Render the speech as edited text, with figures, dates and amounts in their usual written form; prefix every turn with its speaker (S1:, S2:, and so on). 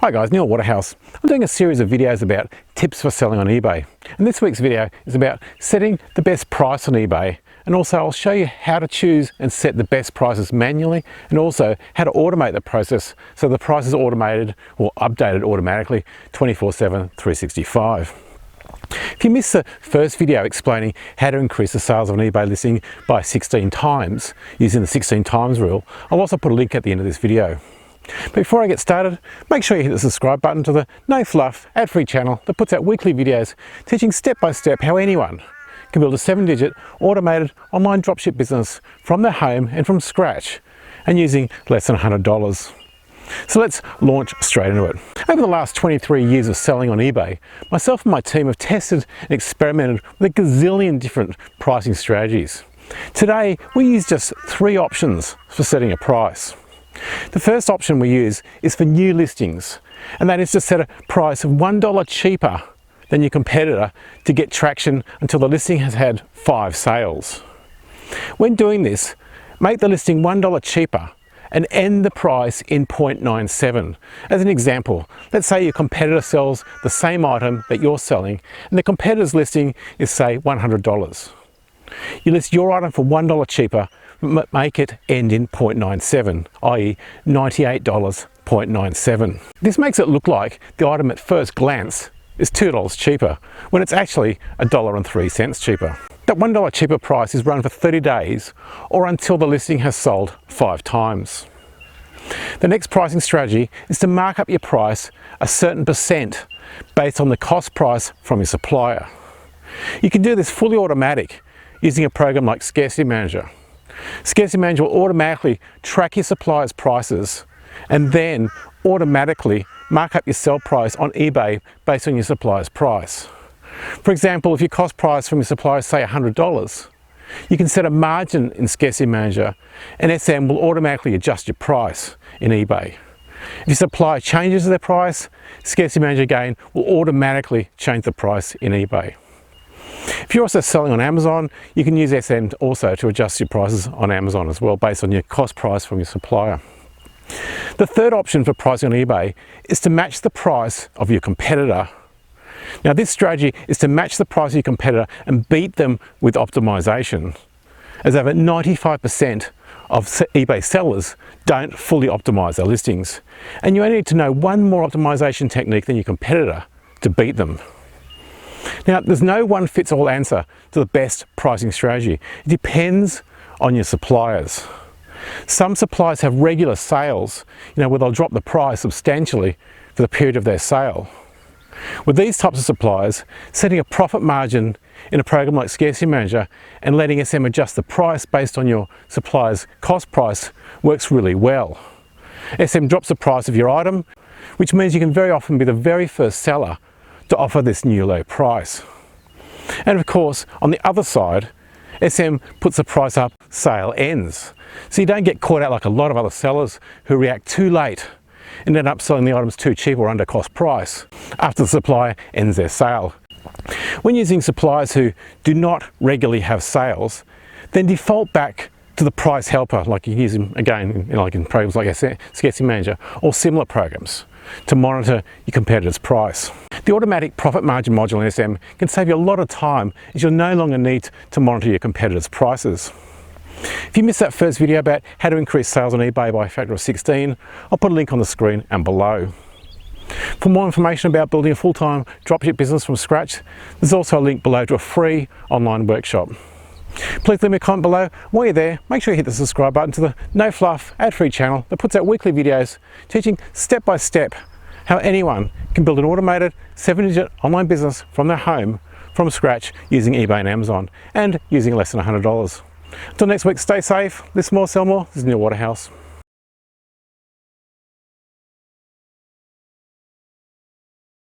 S1: Hi guys, Neil Waterhouse. I'm doing a series of videos about tips for selling on eBay. And this week's video is about setting the best price on eBay. And also I'll show you how to choose and set the best prices manually, and also how to automate the process so the price is automated or updated automatically 24/7, 365. If you missed the first video explaining how to increase the sales of an eBay listing by 16 times using the 16 times rule, I'll also put a link at the end of this video. But before I get started, make sure you hit the subscribe button to the no fluff ad-free channel that puts out weekly videos teaching step by step how anyone can build a 7-digit automated online dropship business from their home and from scratch and using less than $100. So let's launch straight into it. Over the last 23 years of selling on eBay, myself and my team have tested and experimented with a gazillion different pricing strategies. Today, we use just 3 options for setting a price. The first option we use is for new listings, and that is to set a price of $1 cheaper than your competitor to get traction until the listing has had 5 sales. When doing this, make the listing $1 cheaper and end the price in 0.97. As an example, let's say your competitor sells the same item that you're selling and the competitor's listing is, say, $100. You list your item for $1 cheaper, but make it end in 0.97, i.e. $98.97. This makes it look like the item at first glance is $2 cheaper, when it's actually $1.03 cheaper. That $1 cheaper price is run for 30 days or until the listing has sold 5 times. The next pricing strategy is to mark up your price a certain percent based on the cost price from your supplier. You can do this fully automatic using a program like Scarcity Manager. Scarcity Manager will automatically track your supplier's prices and then automatically mark up your sell price on eBay based on your supplier's price. For example, if your cost price from your supplier is, say, $100, you can set a margin in Scarcity Manager and SM will automatically adjust your price in eBay. If your supplier changes their price, Scarcity Manager again will automatically change the price in eBay. If you're also selling on Amazon, you can use SM also to adjust your prices on Amazon as well based on your cost price from your supplier. The third option for pricing on eBay is to match the price of your competitor. Now this strategy is to match the price of your competitor and beat them with optimization, as over 95% of eBay sellers don't fully optimize their listings. And you only need to know one more optimization technique than your competitor to beat them. Now, there's no one-fits-all answer to the best pricing strategy. It depends on your suppliers. Some suppliers have regular sales, where they'll drop the price substantially for the period of their sale. With these types of suppliers, setting a profit margin in a program like Scarcity Manager and letting SM adjust the price based on your supplier's cost price works really well. SM drops the price of your item, which means you can very often be the very first seller to offer this new low price. And of course, on the other side, SM puts the price up, sale ends. So you don't get caught out like a lot of other sellers who react too late and end up selling the items too cheap or under cost price after the supplier ends their sale. When using suppliers who do not regularly have sales, then default back to the price helper, like you use them again like in programs like Scarcity Manager or similar programs to monitor your competitor's price. The automatic profit margin module in SM can save you a lot of time, as you'll no longer need to monitor your competitor's prices. If you missed that first video about how to increase sales on eBay by a factor of 16, I'll put a link on the screen and below. For more information about building a full-time dropship business from scratch, there's also a link below to a free online workshop. Please leave me a comment below. While you're there, make sure you hit the subscribe button to the no fluff ad-free channel that puts out weekly videos teaching step by step how anyone can build an automated 7-digit online business from their home from scratch using eBay and Amazon and using less than $100. Until next week, stay safe, list more, sell more. This is Neil Waterhouse.